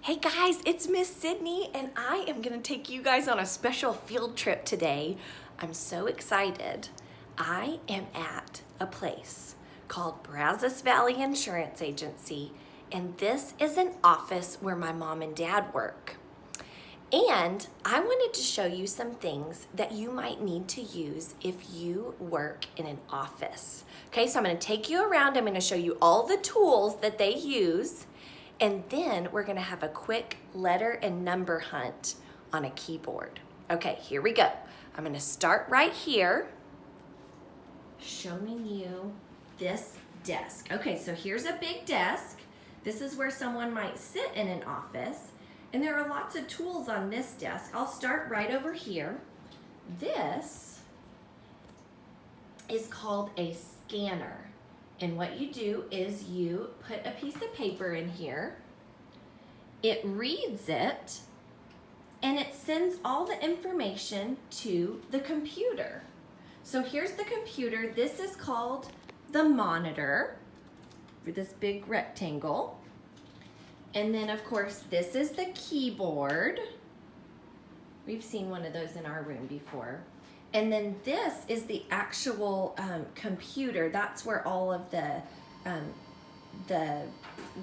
Hey guys, it's Miss Sydney and I am gonna take you guys on a special field trip today. I'm so excited. I am at a place called Brazos Valley Insurance Agency, and this is an office where my mom and dad work. And I wanted to show you some things that you might need to use if you work in an office. Okay, so I'm gonna take you around. I'm gonna show you all the tools that they use, and then we're gonna have a quick letter and number hunt on a keyboard. Okay, here we go. I'm gonna start right here, showing you this desk. Okay, so here's a big desk. This is where someone might sit in an office. And there are lots of tools on this desk. I'll start right over here. This is called a scanner. And what you do is you put a piece of paper in here. It reads it, and it sends all the information to the computer. So here's the computer. This is called the monitor, for this big rectangle. And then, of course, this is the keyboard. We've seen one of those in our room before. And then this is the actual computer. That's where all of the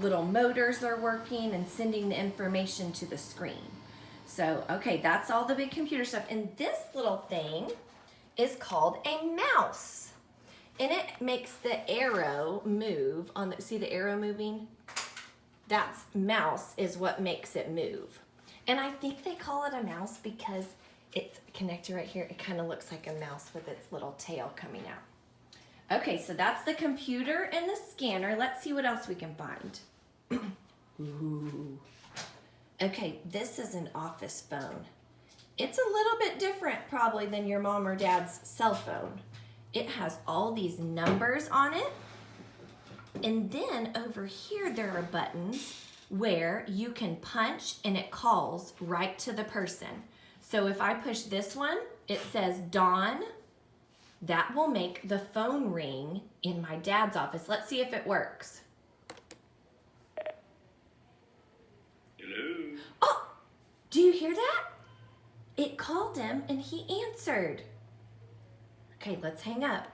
little motors are working and sending the information to the screen. So, okay, that's all the big computer stuff. And this little thing is called a mouse. And it makes the arrow move on the, see the arrow moving? That's mouse is what makes it move. And I think they call it a mouse because it's connected right here. It kind of looks like a mouse with its little tail coming out. Okay, so that's the computer and the scanner. Let's see what else we can find. Ooh. Okay, this is an office phone. It's a little bit different probably than your mom or dad's cell phone. It has all these numbers on it. And then over here, there are buttons where you can punch and it calls right to the person. So if I push this one, it says Dawn. That will make the phone ring in my dad's office. Let's see if it works. Hello. Oh, do you hear that? It called him and he answered. Okay, let's hang up.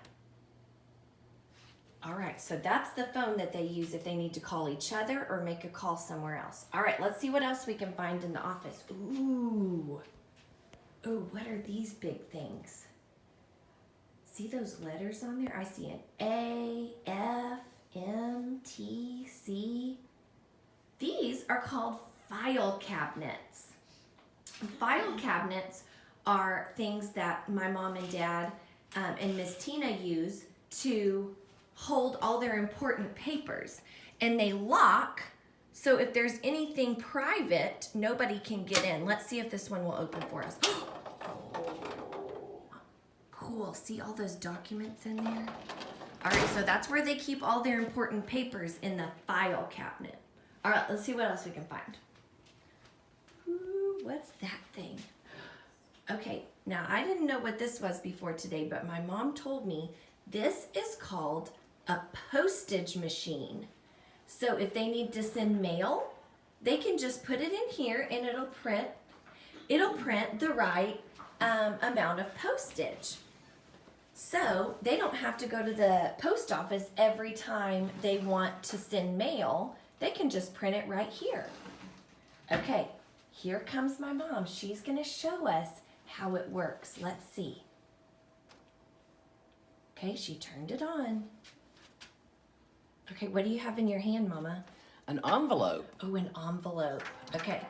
All right, so that's the phone that they use if they need to call each other or make a call somewhere else. All right, let's see what else we can find in the office. Ooh, what are these big things? See those letters on there? I see an A, F, M, T, C. These are called file cabinets. File cabinets are things that my mom and dad and Miss Tina use to hold all their important papers, and they lock, so if there's anything private, nobody can get in. Let's see if this one will open for us. Cool, see all those documents in there? All right, so that's where they keep all their important papers, in the file cabinet. All right, let's see what else we can find. Ooh, what's that thing? Okay, now I didn't know what this was before today, but my mom told me this is called a postage machine. So if they need to send mail, they can just put it in here and it'll print the right amount of postage. So they don't have to go to the post office every time they want to send mail. They can just print it right here. Okay, here comes my mom. She's gonna show us how it works. Let's see. Okay, she turned it on. Okay, what do you have in your hand, Mama? An envelope. Oh, an envelope. Okay.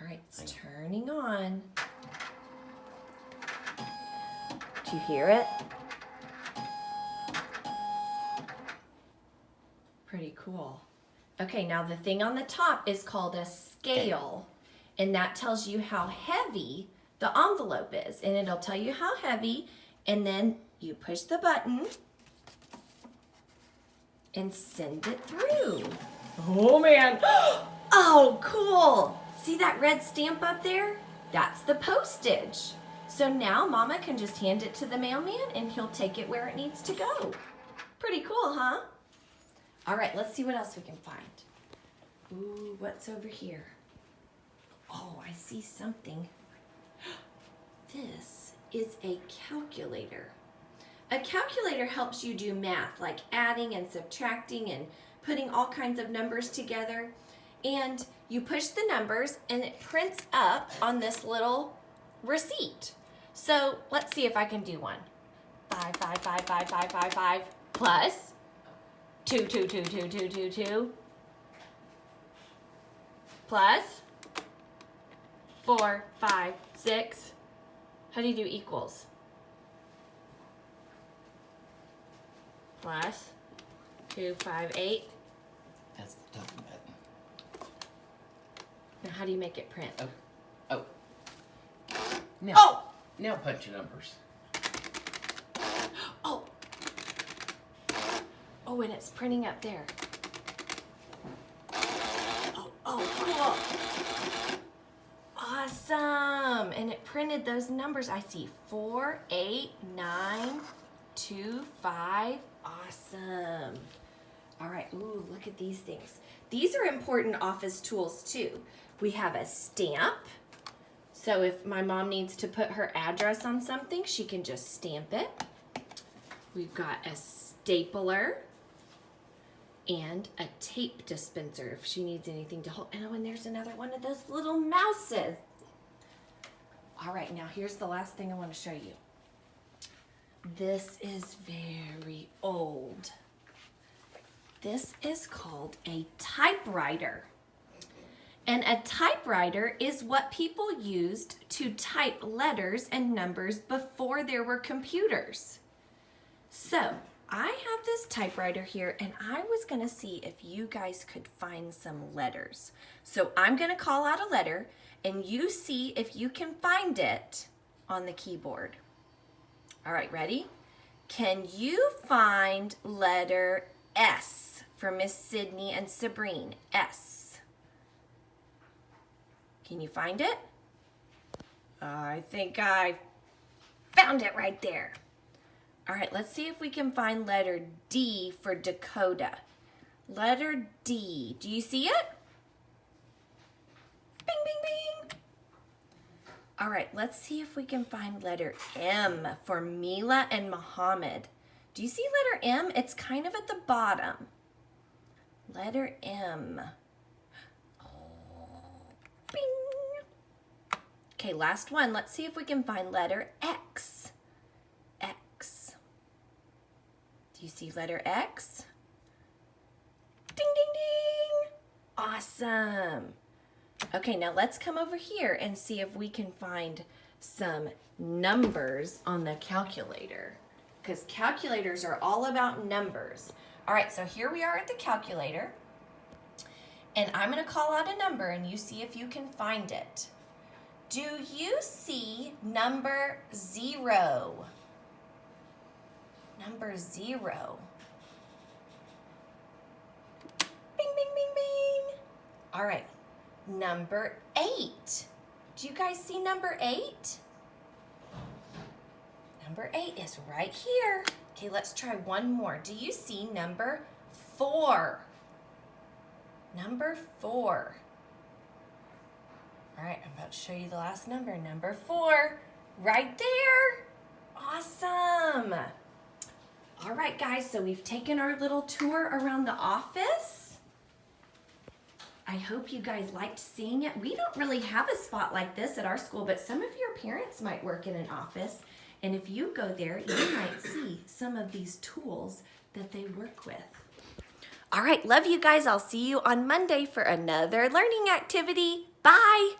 All right, it's turning on. Do you hear it? Pretty cool. Okay, now the thing on the top is called a scale, and that tells you how heavy the envelope is, and it'll tell you how heavy, and then you push the button and send it through. Oh man. Oh, cool. See that red stamp up there? That's the postage. So now Mama can just hand it to the mailman and he'll take it where it needs to go. Pretty cool, huh? All right, let's see what else we can find. Ooh, what's over here? Oh, I see something. This is a calculator. A calculator helps you do math, like adding and subtracting and putting all kinds of numbers together. And you push the numbers and it prints up on this little receipt. So let's see if I can do one. 5, 5, 5, 5, 5, 5, 5, plus 2, 2, 2, 2, 2, 2, 2, plus 4, 5, 6. How do you do equals? Plus 2, 5, 8. That's the double button. Now how do you make it print? Oh. Now, Oh! Now punch your numbers. Oh! Oh, and it's printing up there. Oh, cool. Awesome. And it printed those numbers. I see 4, 8, 9, 2, 5. Awesome. All right. Ooh, look at these things. These are important office tools too. We have a stamp. So if my mom needs to put her address on something, she can just stamp it. We've got a stapler and a tape dispenser if she needs anything to hold. Oh, and there's another one of those little mouses. All right, now here's the last thing I want to show you. This is very old. This is called a typewriter. And a typewriter is what people used to type letters and numbers before there were computers. So I have this typewriter here and I was gonna see if you guys could find some letters. So I'm gonna call out a letter and you see if you can find it on the keyboard. All right, ready? Can you find letter S for Miss Sydney and Sabrine? S. Can you find it? I think I found it right there. All right, let's see if we can find letter D for Dakota. Letter D. Do you see it? Bing, bing, bing. All right, let's see if we can find letter M for Mila and Muhammad. Do you see letter M? It's kind of at the bottom. Letter M. Bing. Okay, last one. Let's see if we can find letter X. X. Do you see letter X? Ding, ding, ding. Awesome. Okay, now let's come over here and see if we can find some numbers on the calculator, because calculators are all about numbers. All right, so here we are at the calculator, and I'm going to call out a number and you see if you can find it. Do you see number 0? Number 0. Bing, bing, bing, bing. All right, number 8. Do you guys see number 8? Number 8 is right here. Okay, let's try one more. Do you see number 4? Number 4. All right, I'm about to show you the last number. Number 4, right there. Awesome. All right, guys, so we've taken our little tour around the office. I hope you guys liked seeing it. We don't really have a spot like this at our school, but some of your parents might work in an office. And if you go there, you might see some of these tools that they work with. All right, love you guys. I'll see you on Monday for another learning activity. Bye.